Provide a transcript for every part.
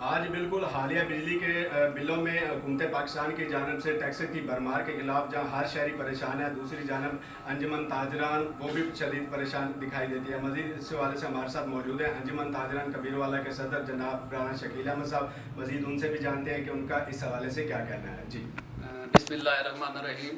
आज बिल्कुल हालिया बिजली के बिलों में हुकूमत पाकिस्तान की जानब से टैक्स की भरमार के खिलाफ जहाँ हर शहरी परेशान है, दूसरी जानब अंजुमन ताजरान वो भी शदीद परेशान दिखाई देती है। मजीद इस हवाले से हमारे साथ मौजूद है अंजुमन ताजरान कबीरवाला के सदर जनाब राना शकील अहमद साहब। मजीद उनसे भी जानते हैं कि उनका इस हवाले से क्या कहना है। जी बिस्मिल्लाहिर्रहमानिर्रहीम।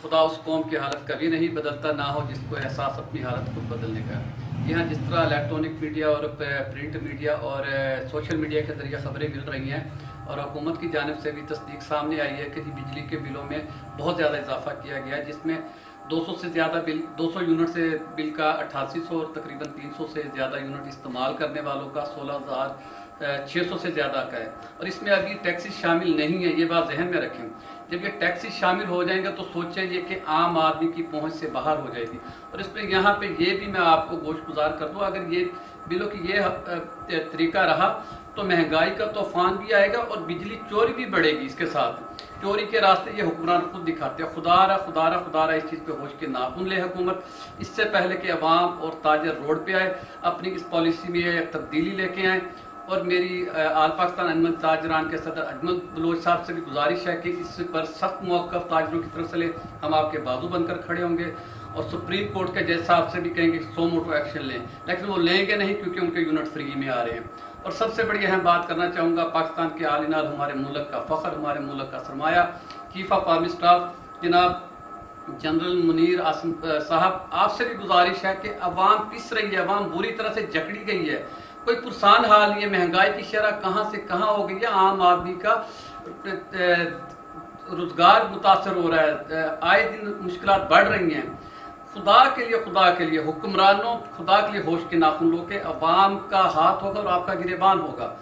खुदा उस कौम की हालत कभी नहीं बदलता, ना हो जिसको एहसास अपनी हालत खुद बदलने का। यहाँ जिस तरह इलेक्ट्रॉनिक मीडिया और प्रिंट मीडिया और सोशल मीडिया के ज़रिए ख़बरें मिल रही हैं और हुकूमत की जानिब से भी तस्दीक सामने आई है कि बिजली के बिलों में बहुत ज़्यादा इजाफा किया गया है, जिसमें 200 से ज़्यादा बिल 200 यूनिट से बिल का 8800 और तकरीबन 300 से ज़्यादा यूनिट इस्तेमाल करने वालों का 16,600 से ज़्यादा का है। और इसमें अभी टैक्सेस शामिल नहीं है, ये बात जहन में रखें। जब ये टैक्सेस शामिल हो जाएंगे तो सोचें ये कि आम आदमी की पहुंच से बाहर हो जाएगी। और इसमें यहाँ पे ये भी मैं आपको गोशगुजार कर दूँ, अगर ये बिलों की ये तरीका रहा तो महंगाई का तूफान भी आएगा और बिजली चोरी भी बढ़ेगी। इसके साथ चोरी के रास्ते ये हुक्मरान खुद दिखाते हैं। खुदारा इस चीज़ पे होश के नाखून ले हुकूमत, इससे पहले कि अवाम और ताजर रोड पे आए, अपनी इस पॉलिसी में एक तब्दीली लेके आए। और मेरी आल पाकिस्तान अंजुमन ताजरान के सदर अजमल बलोच साहब से भी गुजारिश है कि इस पर सख्त मौक़िफ़ ताजरों की तरफ से ले, हम आपके बाजू बनकर खड़े होंगे और सुप्रीम कोर्ट के जज साहब से भी कहेंगे कि सो मोटो एक्शन लें, लेकिन वो लेंगे नहीं क्योंकि उनके यूनिट फ्री में आ रहे हैं। और सबसे बड़ी अहम बात करना चाहूँगा, पाकिस्तान के आलिनाल हमारे मुल्क का फ़ख्र, हमारे मुल्क का सरमाया, चीफ ऑफ आर्मी स्टाफ जनाब जनरल मुनीर आसिम साहब, आपसे भी गुजारिश है कि अवाम पिस रही है, अवाम बुरी तरह से जकड़ी गई है, कोई पुरसान हाल नहीं है। महंगाई की शरह कहाँ से कहाँ हो गई है, आम आदमी का रोजगार मुतासर हो रहा है, आए दिन मुश्किलात बढ़ रही हैं। खुदा के लिए हुक्मरानों, खुदा के लिए होश के नाखून लो के अवाम का हाथ होगा और आपका गिरेबान होगा।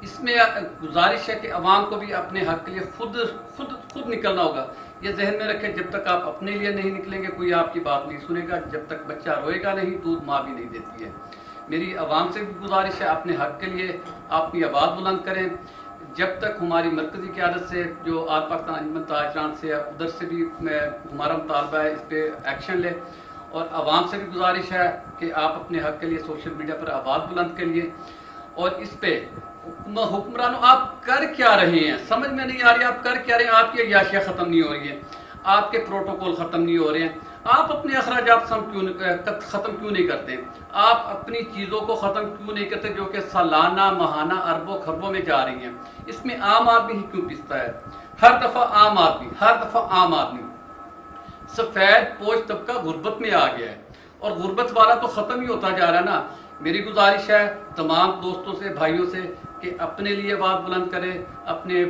इसमें गुजारिश है कि अवाम को भी अपने हक के लिए खुद निकलना होगा। ये जहन में रखें, जब तक आप अपने लिए नहीं निकलेंगे कोई आपकी बात नहीं सुनेगा, जब तक बच्चा रोएगा नहीं दूध माँ भी नहीं देती है। मेरी आवाम से भी गुजारिश है, अपने हक के लिए अपनी आवाज़ बुलंद करें। जब तक हमारी मरकज़ी क़यादत से जो आल पाकिस्तान अंजुमन ताजरान से है उधर से भी हमारा मुतालबा है इस पर एक्शन ले। और आवाम से भी गुजारिश है कि आप अपने हक के लिए सोशल मीडिया पर आवाज़ बुलंद करिए। और इस पे हुक्मरानों आप कर क्या रहे हैं, समझ में नहीं आ रही आप कर क्या रहे हैं। आपकी अय्याशियाँ ख़त्म नहीं हो रही है, आपके प्रोटोकॉल ख़त्म नहीं हो रहे हैं, आप अपने अखराजात ख़त्म क्यों नहीं करते, आप अपनी चीज़ों को ख़त्म क्यों नहीं करते जो कि सालाना महाना अरबों खरबों में जा रही हैं। इसमें आम आदमी ही क्यों पिसता है, हर दफ़ा आम आदमी सफ़ेद पोश तबका गुर्बत में आ गया है और गुर्बत वाला तो ख़त्म ही होता जा रहा है ना। मेरी गुजारिश है तमाम दोस्तों से, भाइयों से कि अपने लिए बात बुलंद करें, अपने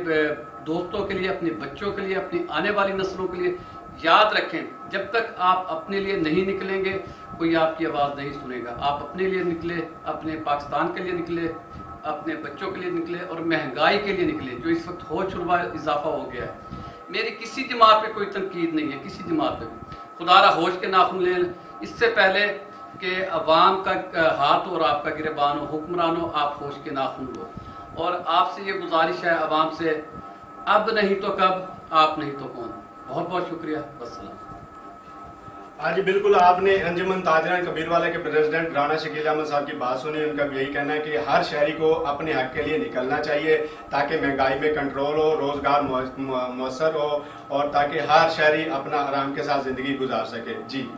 दोस्तों के लिए, अपने बच्चों के लिए, अपनी आने वाली नस्लों के लिए। याद रखें, जब तक आप अपने लिए नहीं निकलेंगे कोई आपकी आवाज़ नहीं सुनेगा। आप अपने लिए निकले, अपने पाकिस्तान के लिए निकले, अपने बच्चों के लिए निकले और महंगाई के लिए निकले जो इस वक्त हो शुरुआ इजाफा हो गया है। मेरी किसी जमात पे कोई तनकीद नहीं है, किसी जमात पे भी। खुदारा होश के नाखून लें, इससे पहले कि अवाम का हाथ और आपका गिरबान हो। हुक्मरानों आप होश के नाखून लो। और आपसे ये गुजारिश है अवाम से, अब नहीं तो कब, आप नहीं तो कौन। बहुत बहुत शुक्रिया, वस्सलाम। आज बिल्कुल आपने अंजुमन ताजरान कबीरवाला के प्रेसिडेंट राना शकील अहमद साहब की बात सुनी। उनका भी यही कहना है कि हर शहरी को अपने हक के लिए निकलना चाहिए ताकि महंगाई में कंट्रोल हो, रोज़गार मौसर हो और ताकि हर शहरी अपना आराम के साथ ज़िंदगी गुजार सके। जी।